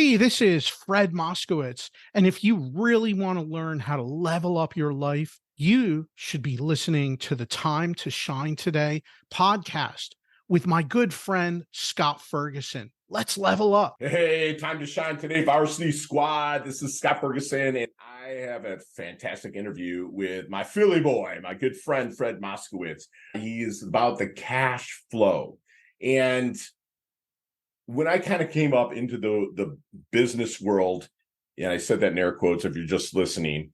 Hey, this is Fred Moskowitz. And if you really want to learn how to level up your life, you should be listening to the Time to Shine Today podcast with my good friend, Scott Ferguson. Let's level up. Hey, time to shine today, Varsity Squad. This is Scott Ferguson, and I have a fantastic interview with my Philly boy, my good friend, Fred Moskowitz. He's about the cash flow. And when I kind of came up into the business world, and I said that in air quotes if you're just listening,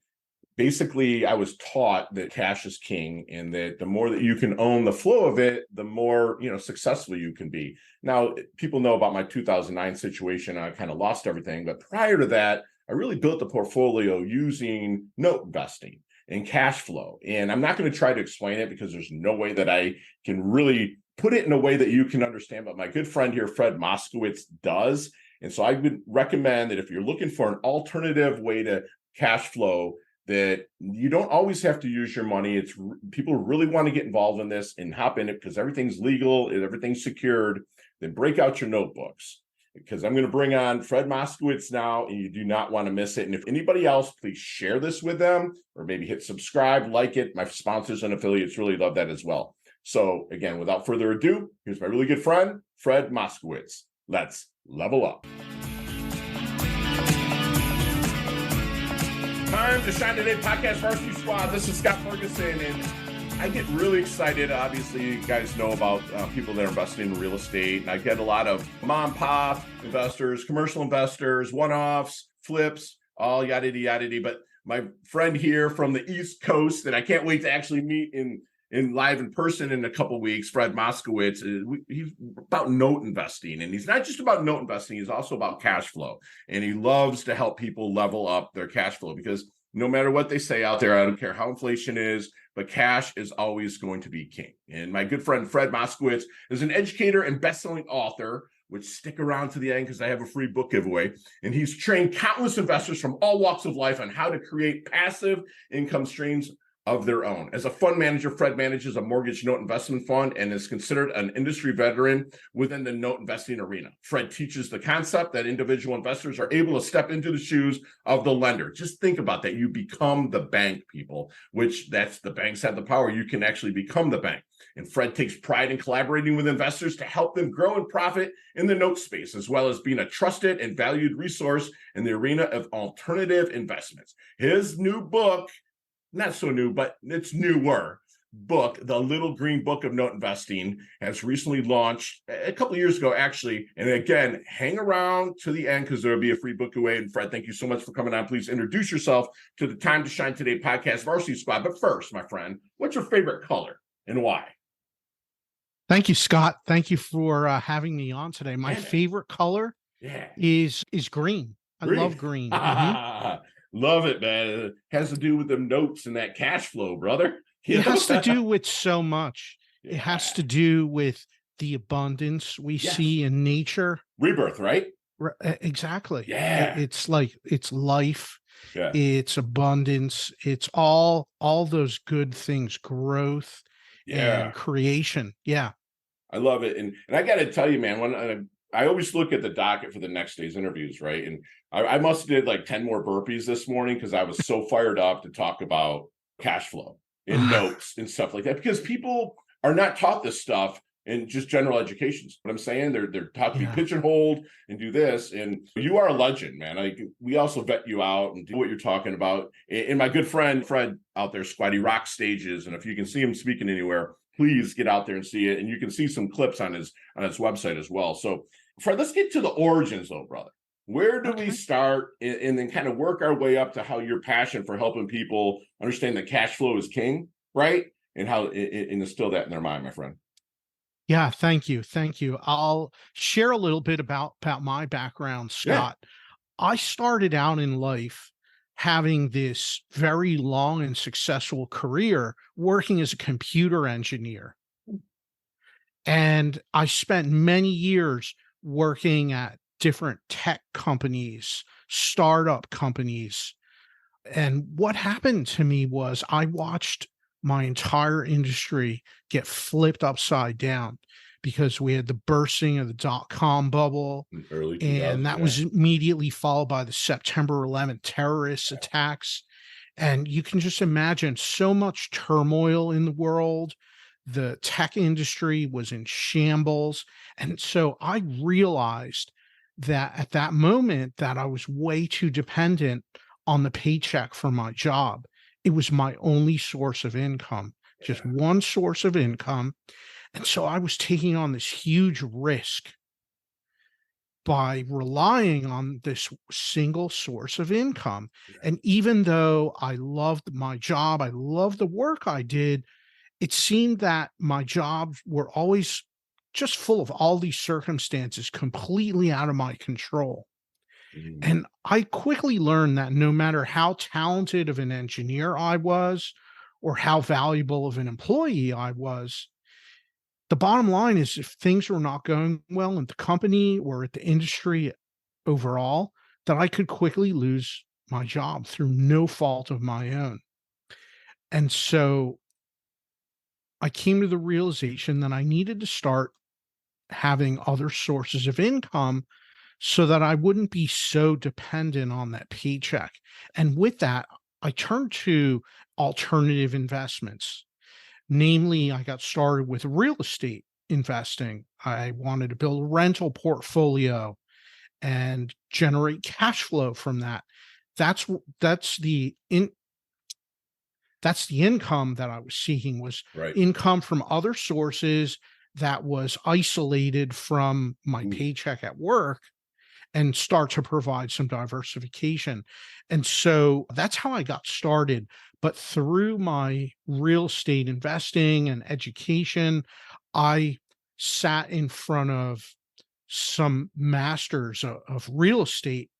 basically I was taught that cash is king and that the more that you can own the flow of it, the more, successful you can be. Now, people know about my 2009 situation. I kind of lost everything. But prior to that, I really built a portfolio using note investing and cash flow. And I'm not going to try to explain it because there's no way that I can really put it in a way that you can understand. But my good friend here, Fred Moskowitz, does. And so I would recommend that if you're looking for an alternative way to cash flow, that you don't always have to use your money. It's people really want to get involved in this and hop in it because everything's legal and everything's secured. Then break out your notebooks because I'm going to bring on Fred Moskowitz now, and you do not want to miss it. And if anybody else, please share this with them or maybe hit subscribe, like it. My sponsors and affiliates really love that as well. So again, without further ado, here's my really good friend, Fred Moskowitz. Let's level up. Time to Shine Today podcast, Varsity Squad. This is Scott Ferguson, and I get really excited. Obviously, you guys know about people that are investing in real estate, and I get a lot of mom and pop investors, commercial investors, one-offs, flips, all yada yada. But my friend here from the East Coast that I can't wait to actually meet in live in person in a couple of weeks, Fred Moskowitz, he's about note investing. And he's not just about note investing, he's also about cash flow. And he loves to help people level up their cash flow because no matter what they say out there, I don't care how inflation is, but cash is always going to be king. And my good friend, Fred Moskowitz, is an educator and best-selling author, which stick around to the end because I have a free book giveaway. And he's trained countless investors from all walks of life on how to create passive income streams of their own. As a fund manager, Fred manages a mortgage note investment fund and is considered an industry veteran within the note investing arena. Fred teaches the concept that individual investors are able to step into the shoes of the lender. Just think about that. You become the bank, people, which that's the banks have the power. You can actually become the bank. And Fred takes pride in collaborating with investors to help them grow and profit in the note space, as well as being a trusted and valued resource in the arena of alternative investments. His new book, not so new, but it's newer book, The Little Green Book of Note Investing, has recently launched a couple of years ago, actually. And again, hang around to the end because there will be a free book away. And Fred, thank you so much for coming on. Please introduce yourself to the Time to Shine Today podcast, Varsity Squad. But first, my friend, what's your favorite color and why? Thank you, Scott. Thank you for having me on today. My favorite color is green. I love green. Love it, man. It has to do with them notes and that cash flow, brother. It has to do with so much. It has to do with the abundance we see in nature. Rebirth, right? Exactly. Yeah. It's like, it's life. Yeah. It's abundance. It's all those good things, growth and creation. Yeah. I love it. And I got to tell you, man, when I always look at the docket for the next day's interviews, right? And I must have did like 10 more burpees this morning because I was so fired up to talk about cash flow and notes and stuff like that, because people are not taught this stuff in just general education. What I'm saying, they're taught to be pigeonholed and do this. And you are a legend, man. We also vet you out and do what you're talking about. And my good friend, Fred out there, Squatty Rock stages. And if you can see him speaking anywhere, please get out there and see it. And you can see some clips on his website as well. So Fred, let's get to the origins though, brother. Where do we start and then kind of work our way up to how your passion for helping people understand that cash flow is king, right? And how instill that in their mind, my friend. Yeah, thank you. Thank you. I'll share a little bit about my background, Scott. Yeah. I started out in life having this very long and successful career working as a computer engineer. And I spent many years working at different tech companies, startup companies. And what happened to me was I watched my entire industry get flipped upside down because we had the bursting of the dot-com bubble, Early 2000s, and that yeah. was immediately followed by the September 11th terrorist attacks. And you can just imagine so much turmoil in the world. The tech industry was in shambles. And so I realized that at that moment that I was way too dependent on the paycheck for my job. It was my only source of income, just Yeah. one source of income. And so I was taking on this huge risk by relying on this single source of income. And even though I loved my job, I loved the work I did, it seemed that my jobs were always just full of all these circumstances completely out of my control. Mm. And I quickly learned that no matter how talented of an engineer I was or how valuable of an employee I was, the bottom line is if things were not going well in the company or at the industry overall, that I could quickly lose my job through no fault of my own. And so I came to the realization that I needed to start having other sources of income so that I wouldn't be so dependent on that paycheck. And with that, I turned to alternative investments. Namely, I got started with real estate investing. I wanted to build a rental portfolio and generate cash flow from that. That's that's the in that's the income that I was seeking, was Right. income from other sources that was isolated from my Ooh. paycheck at work, and start to provide some diversification. And so that's how I got started. But through my real estate investing and education, I sat in front of some masters of real estate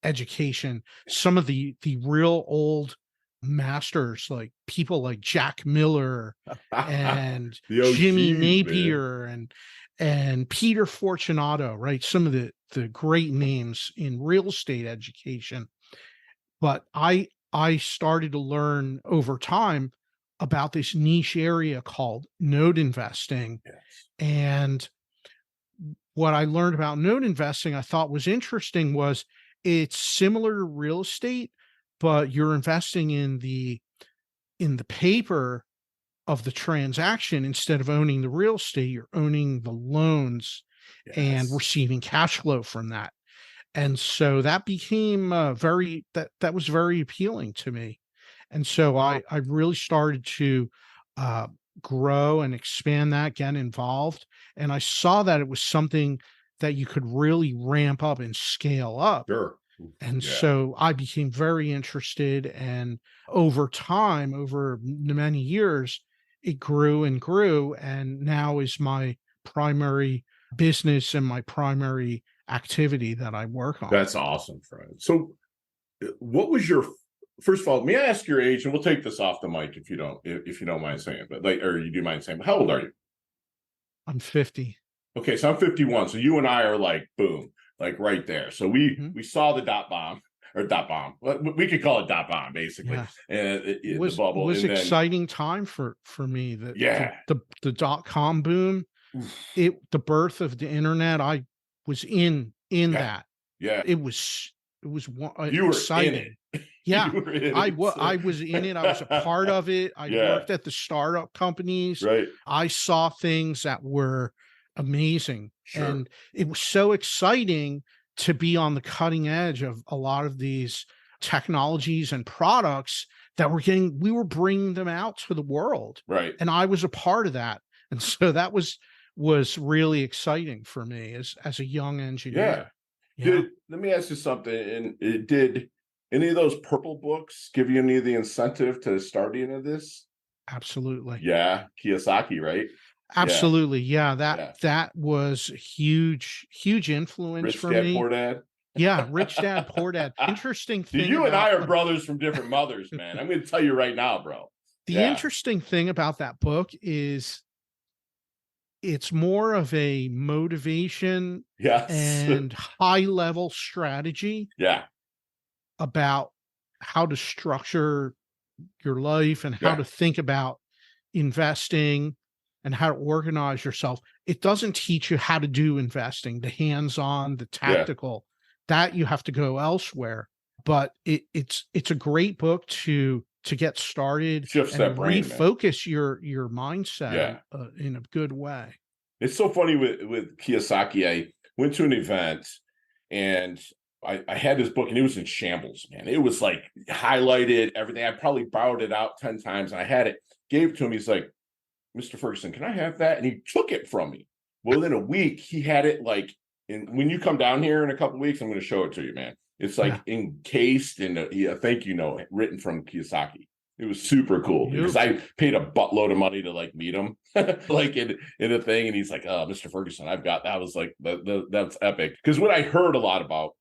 education, some of the real old masters, like people like Jack Miller and The Jimmy OGs, man. Napier and Peter Fortunato, right? Some of the great names in real estate education. But I started to learn over time about this niche area called note investing. Yes. And what I learned about note investing I thought was interesting was it's similar to real estate, but you're investing in the paper of the transaction. Instead of owning the real estate, you're owning the loans and Yes. receiving cash flow from that. And so that became that was very appealing to me. And so I really started to uh, grow and expand that, get involved, and I saw that it was something that you could really ramp up and scale up. Sure. And Yeah. so I became very interested, and over time, over many years, it grew and grew, and now is my primary business and my primary activity that I work on. That's awesome, friend. So, what was your first of all? May I ask your age? And we'll take this off the mic if you don't mind saying, but like, or you do mind saying. But how old are you? I'm 50. Okay, so I'm 51. So you and I are like, boom, like right there. So we Mhm. we saw the dot bomb or dot bomb. We could call it dot bomb basically, Yeah. and It the was it bubble, was and then exciting time for me. yeah, The dot-com boom, oof, the birth of the internet, I was in yeah, that. yeah. It was You were in it. exciting. Yeah. You were in it. So. I was in it, I was a part of it, I Yeah, worked at the startup companies, right. I saw things that were amazing, Sure. and it was so exciting to be on the cutting edge of a lot of these technologies and products that we were bringing them out to the world, Right. and I was a part of that, and so that was really exciting for me as a young Yeah. engineer. Yeah, Let me ask you something. And did any of those purple books give you any of the incentive to start any of this? absolutely. Yeah, Kiyosaki, right? Yeah, Absolutely. Yeah, yeah. that was a huge influence Rich for Dad, me. Poor Dad. Yeah, Rich Dad, Poor Dad. Interesting thing You and I about are brothers from different mothers, man. I'm going to tell you right now, bro. the Yeah. interesting thing about that book is it's more of a motivation Yes. and high level strategy Yeah. about how to structure your life and how Yeah. to think about investing and how to organize yourself. It doesn't teach you how to do investing, the hands-on, the Yeah. tactical. That you have to go elsewhere. But it's a great book to get started Shifts that and brain, man. refocus your mindset Yeah. in a good way. It's so funny with Kiyosaki. I went to an event and I had this book and it was in shambles, man. It was like highlighted, everything. I probably borrowed it out 10 times and I had it, gave it to him. He's like, Mr. Ferguson, can I have that? And he took it from me. Well, within a week, he had it like, when you come down here in a couple of weeks, I'm going to show it to you, man. It's like encased in a thank you note written from Kiyosaki. It was super cool because I paid a buttload of money to like meet him, like in a thing. And he's like, "Oh, Mr. Ferguson, I've got that." I was like, "That's epic." Because what I heard a lot about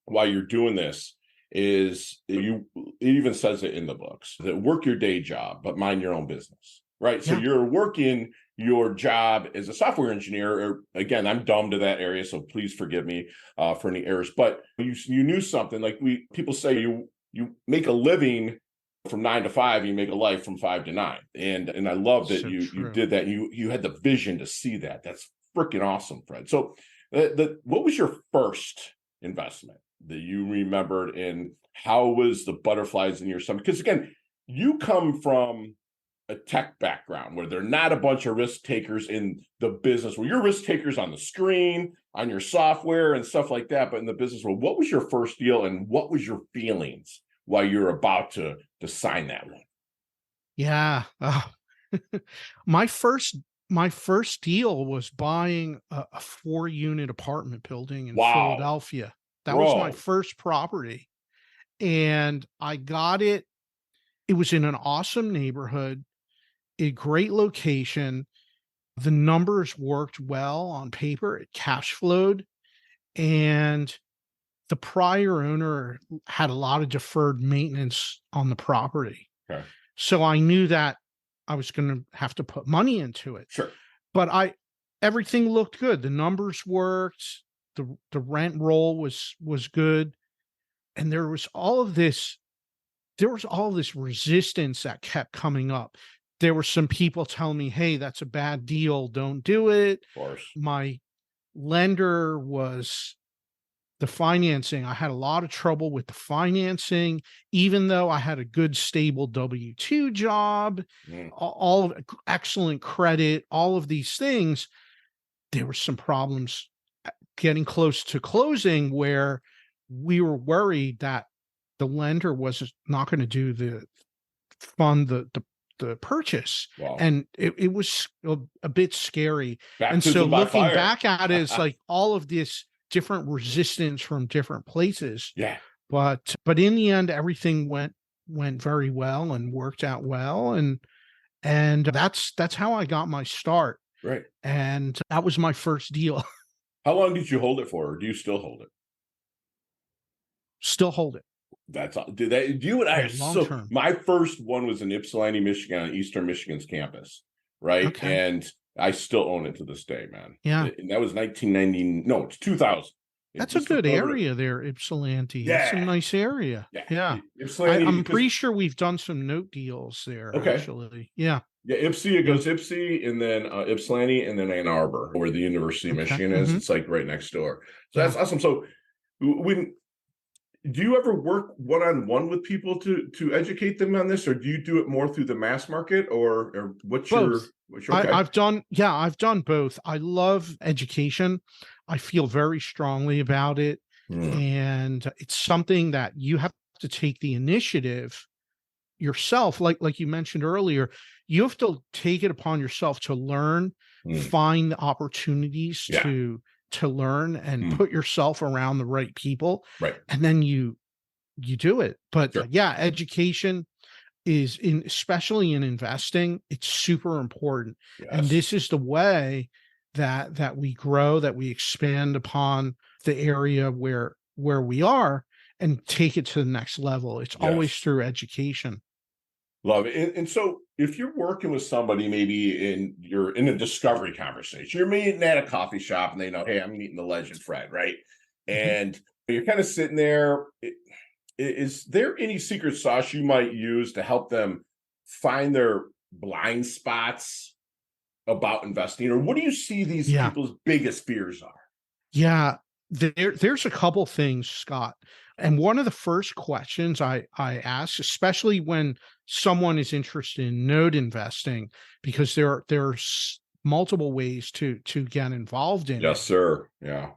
while you're doing this is it even says it in the books that work your day job, but mind your own business, right? So you're working your job as a software engineer. Or again, I'm dumb to that area, so please forgive me for any errors. But you knew something like people say you make a living from 9 to 5, you make a life from 5 to 9. And I love that you did that. You had the vision to see that. That's freaking awesome, Fred. So what was your first investment that you remembered, and how was the butterflies in your stomach? Because again, you come from a tech background where they're not a bunch of risk takers in the business, where you're risk takers on the screen, on your software and stuff like that. But in the business world, what was your first deal and what was your feelings while you're about to sign that one? Yeah. My first deal was buying a 4-unit apartment building in Philadelphia. That was my first property. And I got it. It was in an awesome neighborhood, a great location. The numbers worked well on paper. It cash flowed. And the prior owner had a lot of deferred maintenance on the property. Okay. So I knew that I was going to have to put money into it. Sure. But everything looked good. The numbers worked. The rent roll was good. And there was all this resistance that kept coming up. There were some people telling me, "Hey, that's a bad deal. Don't do it." Of course. My lender was the financing. I had a lot of trouble with the financing, even though I had a good, stable W-2 job, all of excellent credit, all of these things. There were some problems getting close to closing where we were worried that the lender was not going to do the purchase. Wow. And it was a bit scary. And Baptism so by looking fire. back at it, it's like all of this different resistance from different places. Yeah. But in the end, everything went very well and worked out well. And that's how I got my start. Right. And that was my first deal. How long did you hold it for, or do you still hold it? Still hold it. That's all. You and I are long term. My first one was in Ypsilanti, Michigan, on Eastern Michigan's campus, right? Okay. And I still own it to this day, man. Yeah. And that was 1990. No, it's 2000. That's a good area there, Ypsilanti. Yeah. It's a nice area. Yeah. Ypsilanti, I'm pretty sure we've done some note deals there, actually. Yeah. Yeah, it goes Ypsi, and then Ypsilanti, and then Ann Arbor, where the University of Michigan is. It's like right next door. So that's awesome. So do you ever work one-on-one with people to educate them on this, or do you do it more through the mass market, or what's both. your okay. I've done both. I love education. I feel very strongly about it. And it's something that you have to take the initiative yourself. Like you mentioned earlier, you have to take it upon yourself to learn, find the opportunities to learn, and put yourself around the right people. Right. And then you do it. But education is especially in investing, it's super important. Yes. And this is the way that we grow, that we expand upon the area where we are and take it to the next level. It's always through education. Love it. And so if you're working with somebody, maybe you're in a discovery conversation, you're meeting at a coffee shop and they know, hey, I'm meeting the legend Fred, right? And you're kind of sitting there. Is there any secret sauce you might use to help them find their blind spots about investing, or what do you see these Yeah. people's biggest fears are? Yeah. There's a couple things, Scott. And one of the first questions I ask, especially when someone is interested in note investing, because there's multiple ways to get involved in it. Yes, sir. Yeah.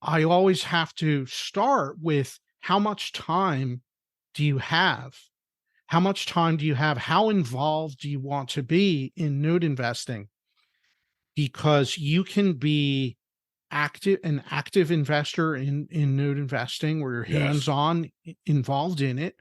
I always have to start with how much time do you have? How much time do you have? How involved do you want to be in note investing? Because you can be an active investor in note investing where you're Yes. hands-on involved in it,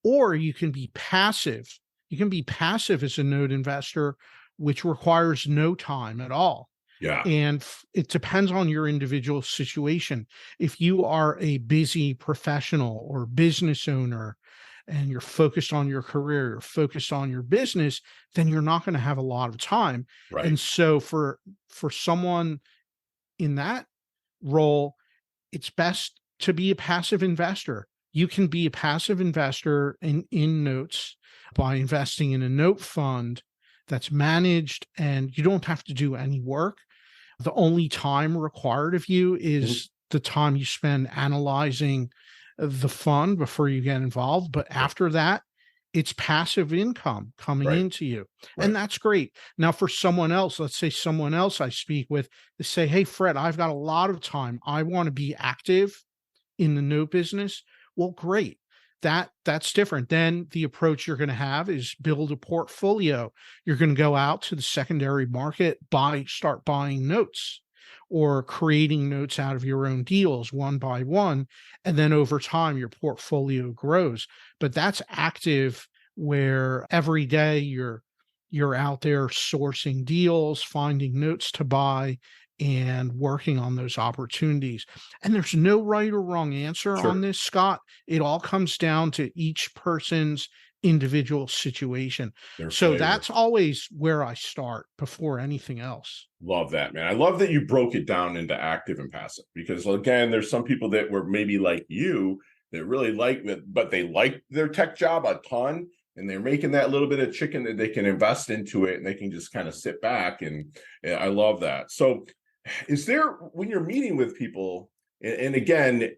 or you can be passive. You can be passive as a note investor, which requires no time at all. Yeah. And it depends on your individual situation. If you are a busy professional or business owner and you're focused on your career, you're focused on your business, then you're not going to have a lot of time. Right. And so for someone in that role, it's best to be a passive investor. You can be a passive investor in notes by investing in a note fund that's managed, and you don't have to do any work. The only time required of you Mhm. is the time you spend analyzing the fund before you get involved. But Right. after that, it's passive income coming Right. into you. And Right. that's great. Now, for someone else, let's say someone else I speak with, they say, "Hey, Fred, I've got a lot of time. I want to be active in the note business." Well, great. That's different. Then the approach you're going to have is build a portfolio. You're going to go out to the secondary market, start buying notes or creating notes out of your own deals one by one. And then over time, your portfolio grows. But that's active where every day you're out there sourcing deals, finding notes to buy, and working on those opportunities. And there's no right or wrong answer on Sure. this, Scott. It all comes down to each person's individual situation. Their So flavor. that's always where I start before anything else. Love that, man. I love that you broke it down into active and passive, because again, there's some people that were maybe like you that really like it, but they like their tech job a ton, and they're making that little bit of chicken that they can invest into it, and they can just kind of sit back. And I love that. So is there, when you're meeting with people, and again,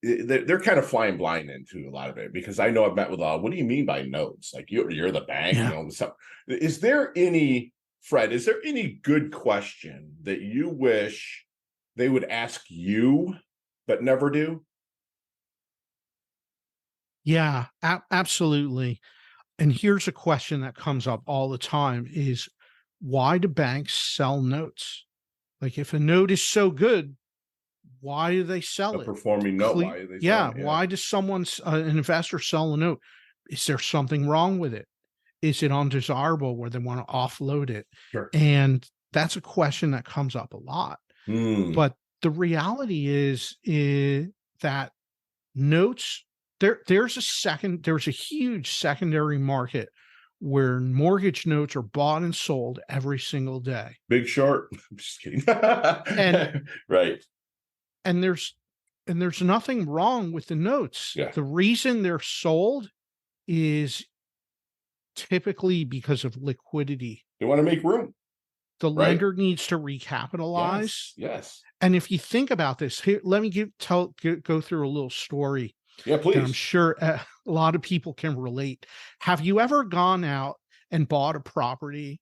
they're kind of flying blind into a lot of it, because I know I've met with what do you mean by notes? Like you're the bank, Yeah. stuff. Is there any, Fred, is there any good question that you wish they would ask you but never do? Yeah, absolutely. And here's a question that comes up all the time is, why do banks sell notes? Like if a note is so good, why do they A sell it? performing note, why are they Yeah, selling it? Yeah. why does an investor sell a note? Is there something wrong with it? Is it undesirable where they want to offload it? Sure. And that's a question that comes up a lot. Hmm. But the reality is that notes, there's a huge secondary market where mortgage notes are bought and sold every single day. Big Short. I'm just kidding. And Right. and there's nothing wrong with the notes. Yeah. The reason they're sold is typically because of liquidity. They want to make room. The Right. lender needs to Yes. recapitalize. Yes. And if you think about this, here, let me go through a little story Yeah, that I'm please. sure a lot of people can relate. Have you ever gone out and bought a property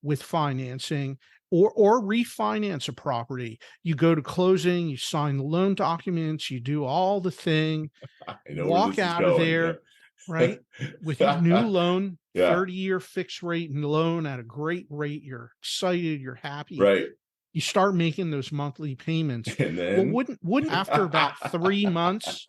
with financing or refinance a property? You go to closing, you sign the loan documents, you do all the thing, I know where walk this is out of going. there, right? With your new Yeah. loan, Yeah. 30-year fixed rate loan at a great rate. You're excited, you're happy. Right. You start making those monthly payments. And Well, then wouldn't after about 3 months,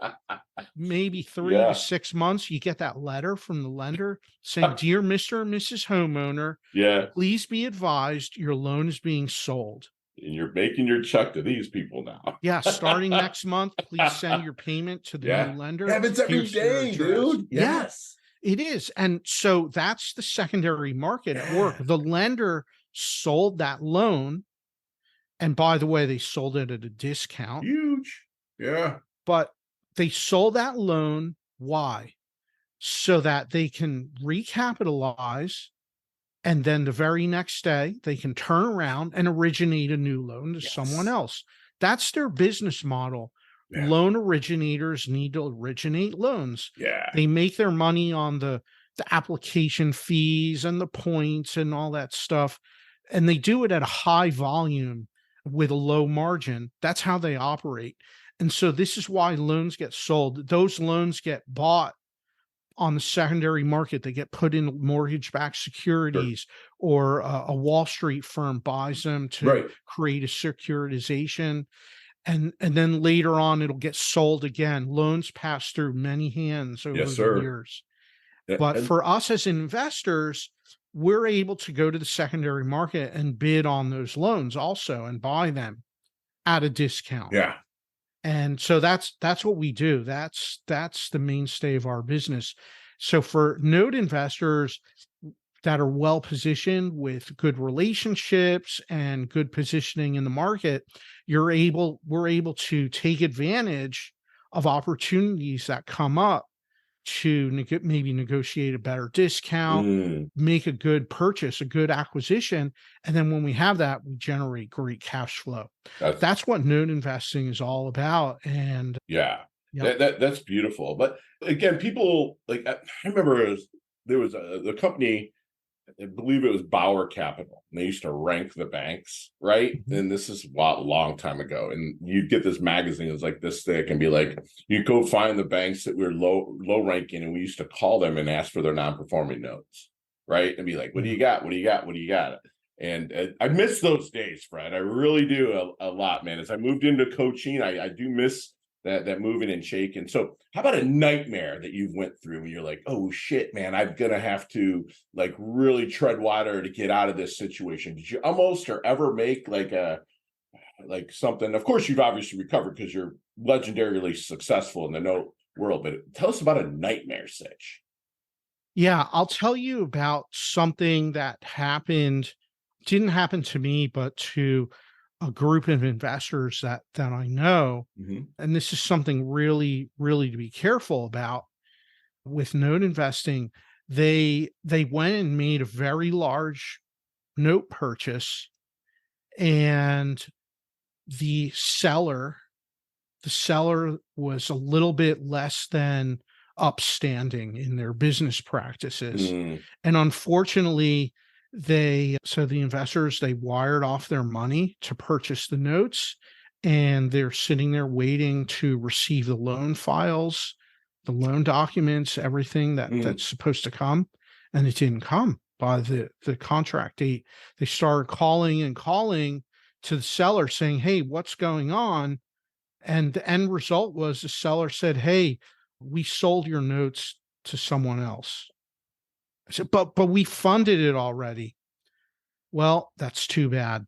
maybe 3 to yeah. 6 months, you get that letter from the lender saying, "Dear Mr. and Mrs. Homeowner, Yeah. please be advised your loan is being sold. And you're making your check to these people now. Yeah, starting next month, please send your payment to the new Yeah. lender. Happens every Here's your day, address." dude. Yeah, Yes. it is. And so that's the secondary market at work. Yeah. The lender sold that loan. And by the way, they sold it at a discount, Huge. Yeah. but they sold that loan. Why? So that they can recapitalize And then the very next day, they can turn around and originate a new loan to someone Yes. else. That's their business model. Yeah. Loan originators need to originate loans. Yeah. They make their money on the application fees and the points and all that stuff. And they do it at a high volume with a low margin. That's how they operate. And so this is why loans get sold. Those loans get bought on the secondary market. They get put in mortgage-backed Sure. securities, or a Wall Street firm buys them to Right. create a securitization. And then later on, it'll get sold again. Loans pass through many hands Yes, over the sir. years. Yeah, But and for us as investors, we're able to go to the secondary market and bid on those loans also and buy them at a discount. yeah. And so that's what we do. That's the mainstay of our business. So for note investors that are well positioned with good relationships and good positioning in the market, we're able to take advantage of opportunities that come up to maybe negotiate a better discount, Mm, make a good purchase, a good acquisition. And then when we have that, we generate great cash flow. that's That's what note investing is all about. And yeah. yep. That's beautiful. But again, people like I remember there was the company, I believe it was Bauer Capital, and they used to rank the banks, right? Mhm. And this is a long time ago. And you'd get this magazine, it was like this thick, and be like, you go find the banks that were low ranking, and we used to call them and ask for their non-performing notes, right? And be like, what do Yeah. you got? What do you got? What do you got? And I miss those days, Fred. I really do a lot, man. As I moved into coaching, I do miss that moving and shaking. So how about a nightmare that you've went through and you're like, oh shit, man, I'm gonna have to like really tread water to get out of this situation? Did you almost or ever make like something? Of course, you've obviously recovered because you're legendarily successful in the note world, but tell us about a nightmare sitch. Yeah, I'll tell you about something that happened, didn't happen to me, but to a group of investors that I know. Mm-hmm. And this is something really, really to be careful about with note investing. They went and made a very large note purchase, and the seller the seller was a little bit less than upstanding in their business practices. Mm, And unfortunately, the investors, they wired off their money to purchase the notes, and they're sitting there waiting to receive the loan files, the loan documents, everything mm, that's supposed to come, and it didn't come by the contract date. They started calling and calling to the seller saying, "Hey, what's going on?" And the end result was the seller said, "Hey, we sold your notes to someone else." I said, but we funded it already." "Well, that's too bad.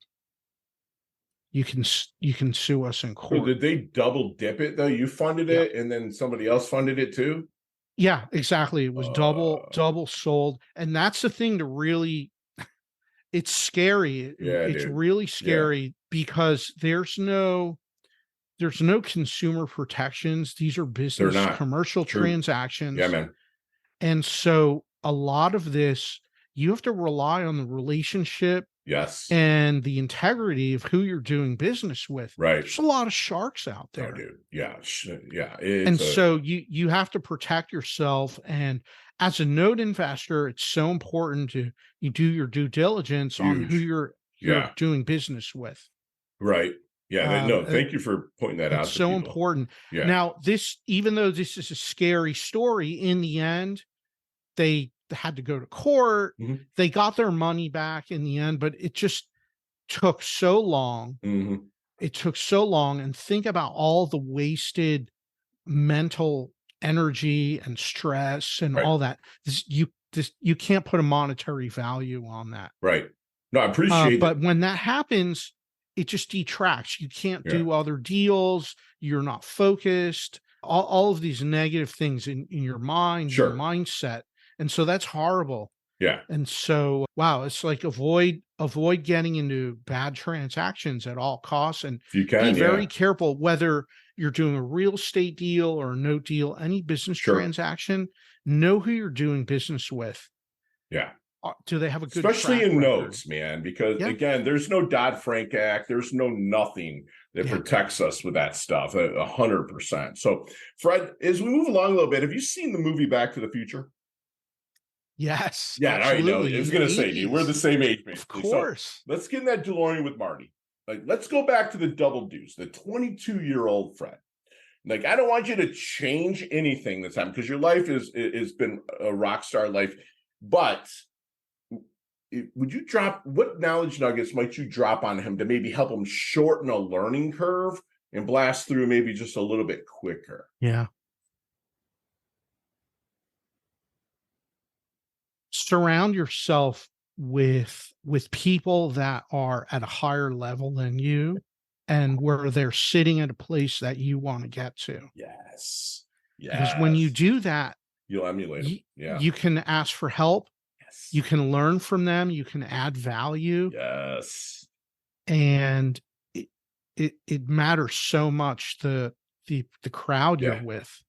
You can sue us in so court." did they double dip it though? You funded Yeah. it and then somebody else funded it too? Yeah, exactly. It was uh double sold. And that's the thing to really, it's scary. yeah, It's dude. really Yeah, scary because there's no consumer protections. These are they're business not. commercial True. Yeah, transactions. man. And so a lot of this, you have to rely on the relationship Yes. and the integrity of who you're doing business with. Right. There's a lot of sharks out Oh, there. dude. Yeah. Yeah. And It's a so you have to protect yourself. And as a note investor, it's so important to you do your due diligence on who huge. you're Yeah. doing business with. Right. Yeah. Um, No, uh, thank you for pointing that it's out to so people. important. Yeah. Now, this, even though this is a scary story, in the end, they had to go to court. Hmm. They got their money back in the end, but it just took so long. Hmm. It took so long. And think about all the wasted mental energy and stress and Right. all that. You can't put a monetary value on that. Right. No, I appreciate But it. when that happens, it just detracts. You can't Yeah. do other deals. You're not focused. All of these negative things in your mind, your Sure. mindset. And so that's horrible. Yeah. And so, wow, it's like avoid getting into bad transactions at all costs, and If you be can. very Yeah. careful whether you're doing a real estate deal or a note deal, any business Sure. transaction, know who you're doing business with. Yeah. Do they have a good especially track in record? notes, man, because Yeah. again, there's no Dodd-Frank Act. There's no nothing that Yeah. protects us with that stuff 100%. So Fred, as we move along a little bit, have you seen the movie Back to the Future? Yes, Yeah, I already know. I absolutely. was In the going to say, dude, we're the 80s. same age, Of basically. So course. let's get in that DeLorean with Marty. Like, let's go back to the double deuce, the 22-year-old Fred. Like, I don't want you to change anything this time because your life is been a rock star life. But would you drop what knowledge nuggets might you drop on him to maybe help him shorten a learning curve and blast through maybe just a little bit quicker? Yeah. Surround yourself with people that are at a higher level than you and where they're sitting at a place that you want to get to. Yes. Because when you Yes. do that, You'll emulate him. Yeah. you can ask for help. Yes. You can learn from them. You can add value. Yes. And it matters so much the crowd you're with.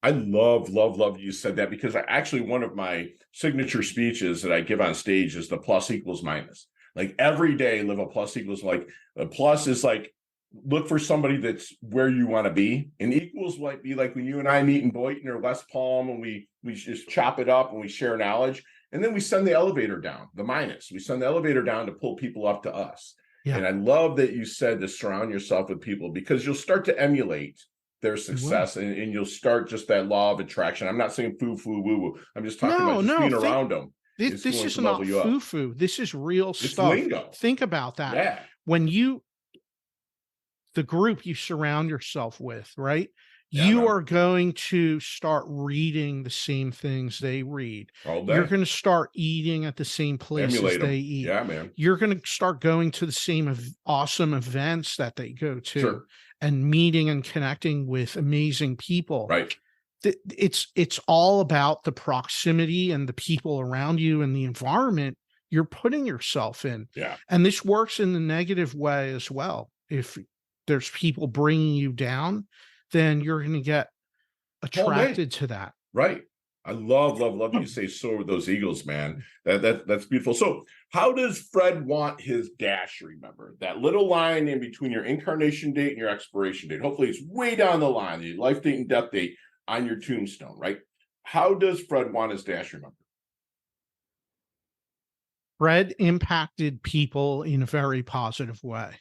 I love you said that because actually one of my signature speeches that I give on stage is the plus equals minus. Like every day, live a plus equals like a plus is like look for somebody that's where you want to be, and equals might be like when you and I meet in Boynton or West Palm and we just chop it up and we share knowledge, and then we send the elevator down. The minus, we send the elevator down to pull people up to us. Yeah. And I love that you said to surround yourself with people because you'll start to emulate their success and you'll start just that law of attraction. I'm not saying foo woo woo. I'm just talking about just being around them. This is not foo foo. This is real stuff. Lingo. Think about that. Yeah. When the group you surround yourself with, right? Yeah, you are going to start reading the same things they read. You're going to start eating at the same places they eat. Yeah, man. You're going to start going to the same awesome events that they go to. Sure. And meeting and connecting with amazing people. Right. It's all about the proximity and the people around you and the environment you're putting yourself in. Yeah. And this works in the negative way as well. If there's people bringing you down, then you're going to get attracted to that. Right. I love you say soar with those eagles, man. That's beautiful. So how does Fred want his dash remembered? That little line in between your incarnation date and your expiration date. Hopefully it's way down the line, the life date and death date on your tombstone, right? How does Fred want his dash remembered? Fred impacted people in a very positive way.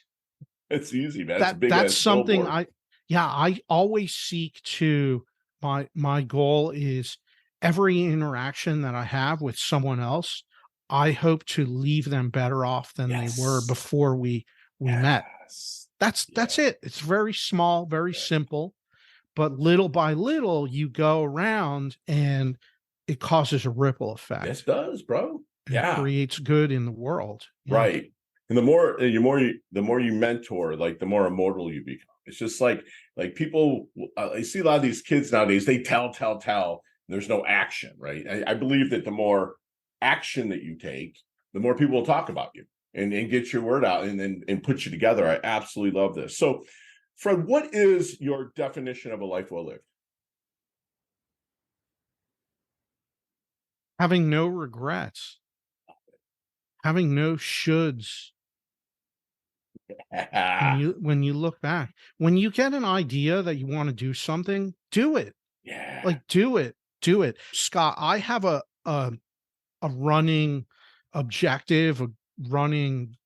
It's easy, man. That's something I always seek to, my goal is every interaction that I have with someone else, I hope to leave them better off than they were before we met. That's it. It's very small, very simple, but little by little you go around and it causes a ripple effect. It does, bro. It creates good in the world. Right. And the more you mentor, like the more immortal you become. It's just like people, I see a lot of these kids nowadays, they tell. There's no action, right? I believe that the more action that you take, the more people will talk about you and get your word out and put you together. I absolutely love this. So, Fred, what is your definition of a life well lived? Having no regrets, having no shoulds. When you look back, when you get an idea that you want to do something, do it. Yeah. Like do it. Scott, I have a running objective, a running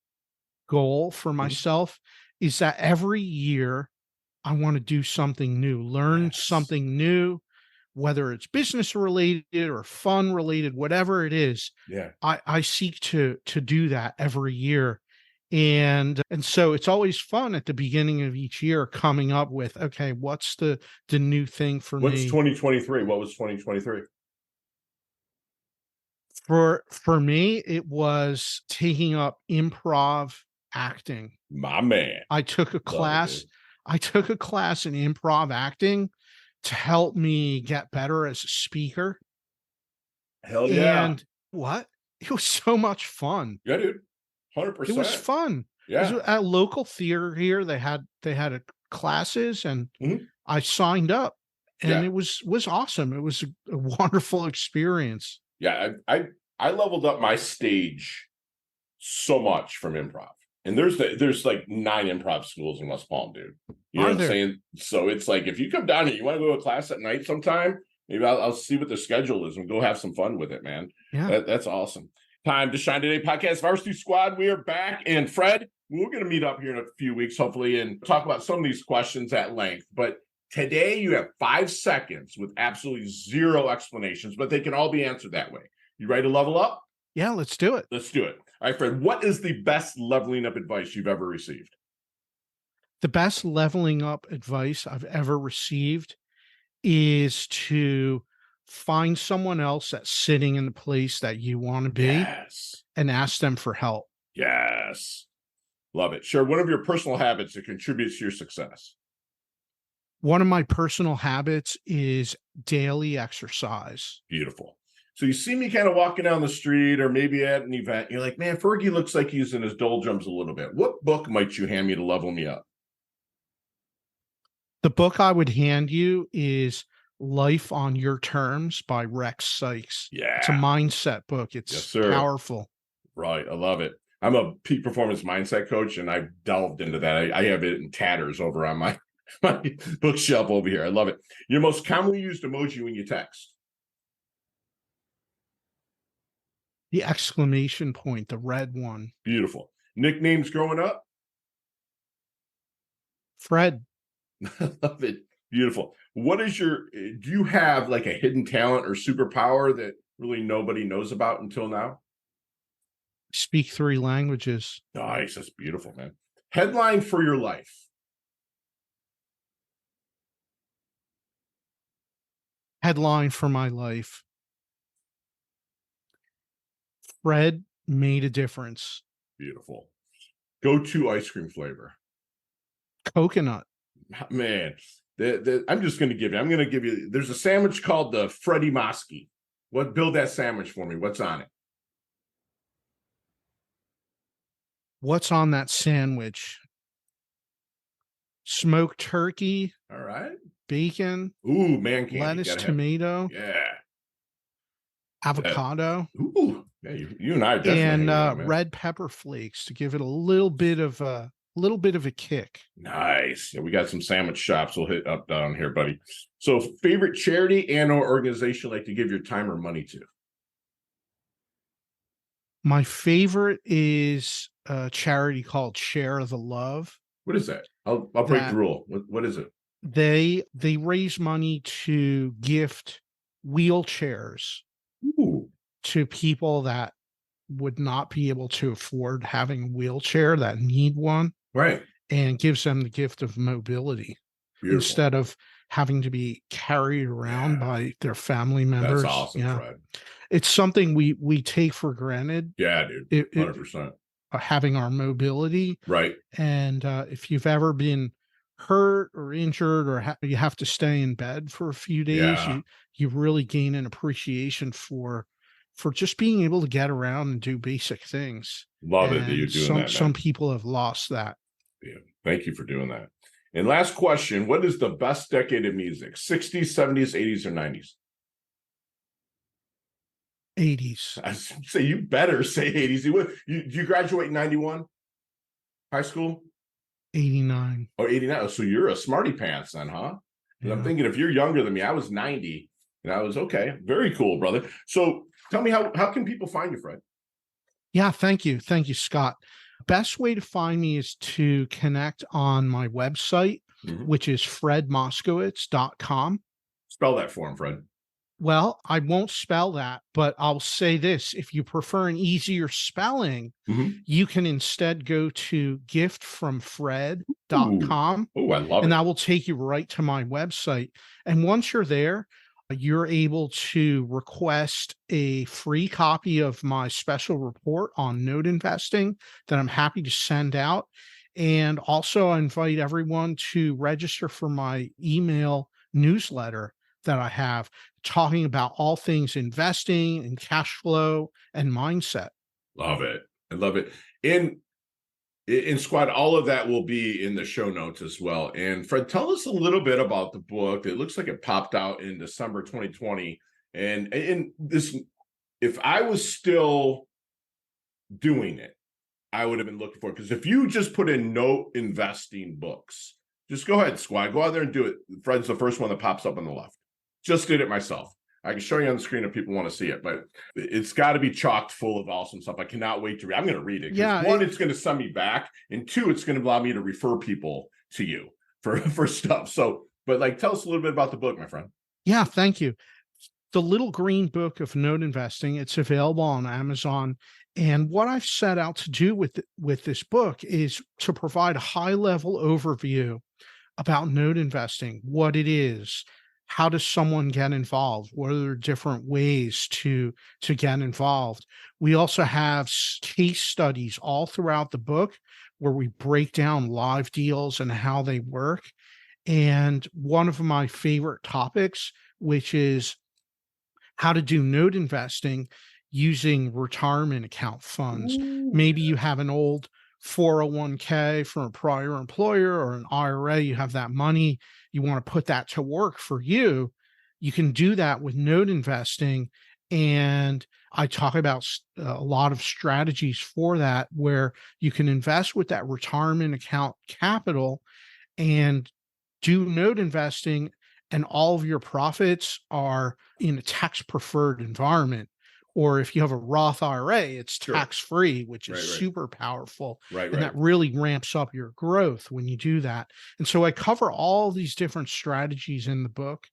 goal for myself is that every year I want to do something new, learn something new, whether it's business related or fun related, whatever it is. Yeah. I seek to do that every year. And so it's always fun at the beginning of each year coming up with, okay, what's the new thing for me? What's 2023? What was 2023? For me, it was taking up improv acting. My man. I took a class in improv acting to help me get better as a speaker. Hell yeah. And it was so much fun. Yeah, dude. 100%. It was fun. Yeah. It was at a local theater here, they had classes and I signed up and it was awesome. It was a wonderful experience. Yeah, I leveled up my stage so much from improv. And there's like 9 improv schools in West Palm, dude. You know Are what I'm there? saying? So it's like, if you come down here, you want to go to a class at night sometime, maybe I'll see what the schedule is and go have some fun with it, man. Yeah. That's awesome. Time to Shine Today podcast, Varsity Squad. We are back. And Fred, we're going to meet up here in a few weeks, hopefully, and talk about some of these questions at length. But today you have 5 seconds with absolutely 0 explanations, but they can all be answered that way. You ready to level up? Yeah, let's do it. Let's do it. All right, Fred, what is the best leveling up advice you've ever received? The best leveling up advice I've ever received is to find someone else that's sitting in the place that you want to be Yes. and ask them for help. Yes. Love it. Share one of your personal habits that contributes to your success. One of my personal habits is daily exercise. Beautiful. So you see me kind of walking down the street or maybe at an event, you're like, man, Fergie looks like he's in his doldrums a little bit. What book might you hand me to level me up? The book I would hand you is Life on Your Terms by Rex Sykes. Yeah. It's a mindset book. It's powerful. Right. I love it. I'm a peak performance mindset coach, and I've delved into that. I have it in tatters over on my bookshelf over here. I love it. Your most commonly used emoji when you text? The exclamation point, the red one. Beautiful. Nicknames growing up? Fred. Love it. Beautiful. Do you have like a hidden talent or superpower that really nobody knows about until now? Speak 3 languages. Nice. That's beautiful, man. Headline for your life? Headline for my life. Fred made a difference. Beautiful. Go-to ice cream flavor? Coconut. Man, I'm going to give you, there's a sandwich called the Freddie Moskowitz. Build that sandwich for me. What's on it? What's on that sandwich? Smoked turkey. All right. Bacon. Ooh, man candy. Lettuce, tomato. Yeah. Avocado. Ooh. Yeah, you and I are definitely. And red pepper flakes to give it a little bit of a kick. Nice. Yeah, we got some sandwich shops we'll hit up down here, buddy. So favorite charity and or organization like to give your time or money to? My favorite is a charity called Share the Love. What is that? I'll break the rule. What is it? They raise money to gift wheelchairs to people that would not be able to afford having a wheelchair, that need one. Right. And gives them the gift of mobility. Beautiful. Instead of having to be carried around by their family members. That's awesome, Fred. It's something we take for granted. Yeah, dude. 100%. Having our mobility. Right. And if you've ever been hurt or injured or you have to stay in bed for a few days, you really gain an appreciation for just being able to get around and do basic things. Love it that you're doing that, man. Some people have lost that. Yeah. Thank you for doing that. And last question, what is the best decade of music? 60s, 70s, 80s, or 90s? 80s. I say you better say 80s. You graduate in 91? High school? 89. Oh, 89. So you're a smarty pants then, huh? Yeah. I'm thinking if you're younger than me, I was 90. And I was okay. Very cool, brother. So tell me how can people find you, Fred? Yeah, thank you. Thank you, Scott. Best way to find me is to connect on my website, which is fredmoskowitz.com. Spell that for him, Fred. Well, I won't spell that, but I'll say this. If you prefer an easier spelling, you can instead go to giftfromfred.com. Oh, I love it. And that will take you right to my website. And once you're there, you're able to request a free copy of my special report on note investing that I'm happy to send out. And also I invite everyone to register for my email newsletter that I have talking about all things investing and cash flow and mindset. Love it. I love it. In Squad, all of that will be in the show notes as well. And Fred, tell us a little bit about the book. It looks like it popped out in December 2020. And this if I was still doing it, I would have been looking for it. Because if you just put in note investing books, just go ahead, squad, go out there and do it. Fred's the first one that pops up on the left. Just did it myself. I can show you on the screen if people want to see it, but it's got to be chocked full of awesome stuff. I cannot wait to read. I'm going to read it. Yeah. One, it's going to send me back, and two, it's going to allow me to refer people to you for stuff. So, but like, tell us a little bit about the book, my friend. Yeah, thank you. The Little Green Book of Note Investing. It's available on Amazon. And what I've set out to do with this book is to provide a high-level overview about note investing, what it is, how does someone get involved, what are the different ways to get involved. We also have case studies all throughout the book where we break down live deals and how they work. And one of my favorite topics, which is how to do note investing using retirement account funds. Ooh. Maybe you have an old 401k from a prior employer or an IRA, you have that money, you want to put that to work for you. You can do that with note investing. And I talk about a lot of strategies for that, where you can invest with that retirement account capital and do note investing, and all of your profits are in a tax preferred environment. Or if you have a Roth IRA, it's tax-free, which is super powerful. And that really ramps up your growth when you do that. And so I cover all these different strategies in the book,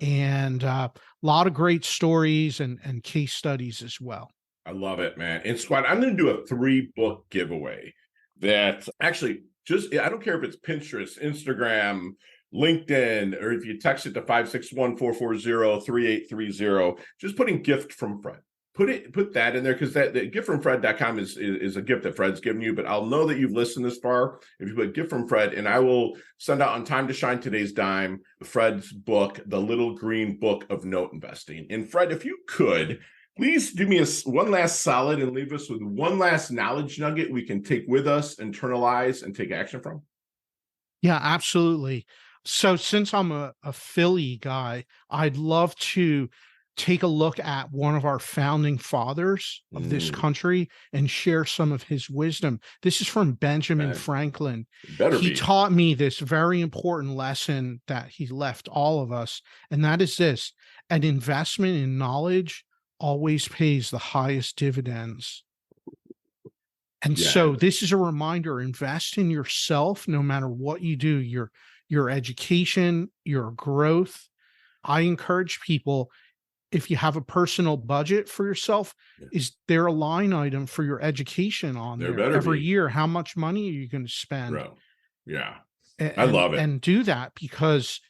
and a lot of great stories and case studies as well. I love it, man. And squad, I'm going to do a 3-book giveaway that actually I don't care if it's Pinterest, Instagram, LinkedIn, or if you text it to 561-440-3830, just putting gift from Fred. Put that in there, because that giftfromfred.com is a gift that Fred's given you, but I'll know that you've listened this far if you put gift from Fred, and I will send out on Time to Shine Today's Dime, Fred's book, The Little Green Book of Note Investing. And Fred, if you could, please do me one last solid and leave us with one last knowledge nugget we can take with us, internalize, and take action from. Yeah, absolutely. So since I'm a Philly guy, I'd love to take a look at one of our founding fathers of this country and share some of his wisdom. This is from Benjamin Franklin. He taught me this very important lesson that he left all of us, and that is this: an investment in knowledge always pays the highest dividends. And so this is a reminder: invest in yourself no matter what you do, your education, your growth. I encourage people, if you have a personal budget for yourself, is there a line item for your education on there every year? How much money are you going to spend? I love it. And do that, because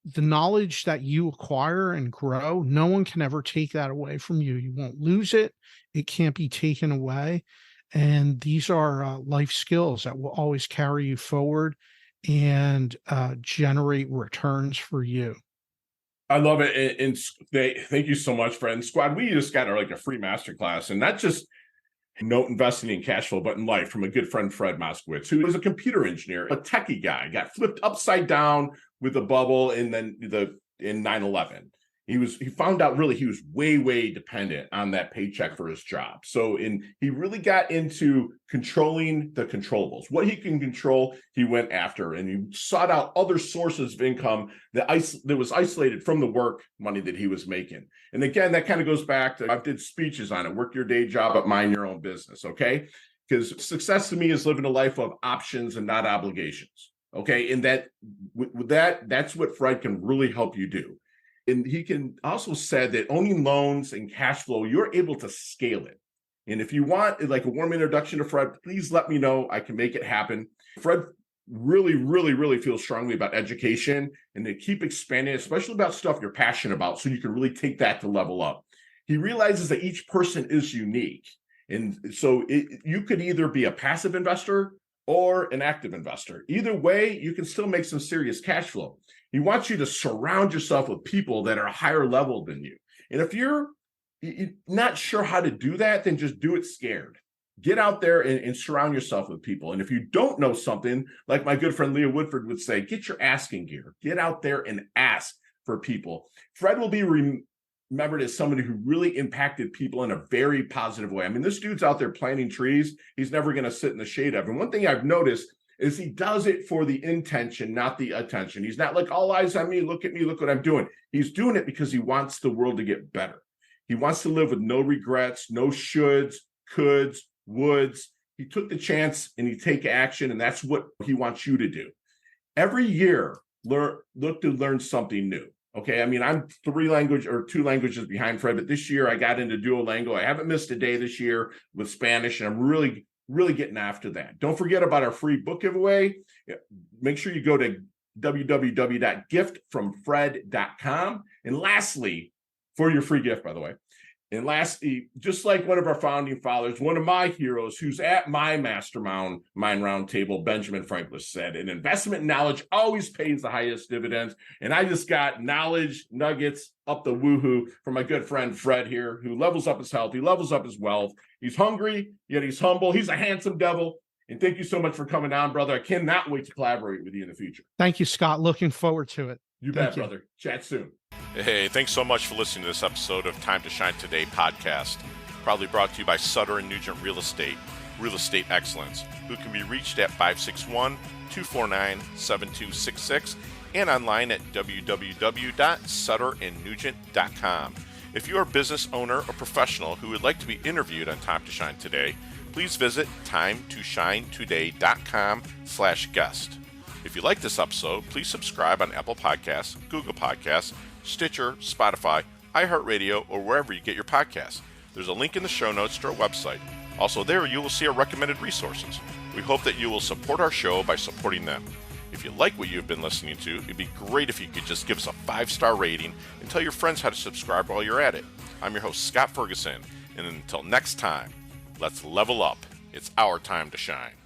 the knowledge that you acquire and grow, no one can ever take that away from you. You won't lose it. It can't be taken away. And these are life skills that will always carry you forward and generate returns for you. I love it. And thank you so much, friend. Squad, we just got a free masterclass, and not just note investing in cash flow, but in life, from a good friend, Fred Moskowitz, who was a computer engineer, a techie guy, got flipped upside down with a bubble, and then in 9/11. He found out really he was way dependent on that paycheck for his job. So he really got into controlling the controllables. What he can control, he went after, and he sought out other sources of income that was isolated from the work money that he was making. And again, that kind of goes back to, I've did speeches on it: work your day job, but mind your own business. Okay. Because success to me is living a life of options and not obligations. Okay. And that's what Fred can really help you do. And he can also said that owning loans and cash flow, you're able to scale it. And if you want a warm introduction to Fred, please let me know. I can make it happen. Fred really feels strongly about education, and to keep expanding, especially about stuff you're passionate about, so you can really take that to level up. He realizes that each person is unique. And so you could either be a passive investor or an active investor. Either way, you can still make some serious cash flow. He wants you to surround yourself with people that are higher level than you. And if you're not sure how to do that, then just do it scared. Get out there and surround yourself with people. And if you don't know something, like my good friend Leah Woodford would say, get your asking gear. Get out there and ask for people. Fred will be remembered as somebody who really impacted people in a very positive way. I mean, this dude's out there planting trees. He's never going to sit in the shade of. And one thing I've noticed is he does it for the intention, not the attention. He's not like, all eyes on me, look at me, look what I'm doing. He's doing it because he wants the world to get better. He wants to live with no regrets, no shoulds, coulds, woulds. He took the chance and he take action, and that's what he wants you to do. Every year, look to learn something new. Okay, I mean, I'm 2 languages behind Fred, but this year I got into Duolingo. I haven't missed a day this year with Spanish, and I'm really getting after that. Don't forget about our free book giveaway. Make sure you go to www.giftfromfred.com. And lastly, for your free gift, by the way. And lastly, just like one of our founding fathers, one of my heroes who's at my mastermind roundtable, Benjamin Franklin, said, an investment in knowledge always pays the highest dividends. And I just got knowledge nuggets up the woohoo from my good friend Fred here, who levels up his health. He levels up his wealth. He's hungry, yet he's humble. He's a handsome devil. And thank you so much for coming on, brother. I cannot wait to collaborate with you in the future. Thank you, Scott. Looking forward to it. You bet, brother. Chat soon. Hey, thanks so much for listening to this episode of Time to Shine Today podcast, proudly brought to you by Sutter & Nugent Real Estate Excellence, who can be reached at 561-249-7266 and online at www.sutterandnugent.com. If you are a business owner or professional who would like to be interviewed on Time to Shine Today, please visit timetoshinetoday.com/guest. If you like this episode, please subscribe on Apple Podcasts, Google Podcasts, Stitcher, Spotify, iHeartRadio, or wherever you get your podcasts. There's a link in the show notes to our website. Also there, you will see our recommended resources. We hope that you will support our show by supporting them. If you like what you've been listening to, it'd be great if you could just give us a 5-star rating and tell your friends how to subscribe while you're at it. I'm your host, Scott Ferguson, and until next time, let's level up. It's our time to shine.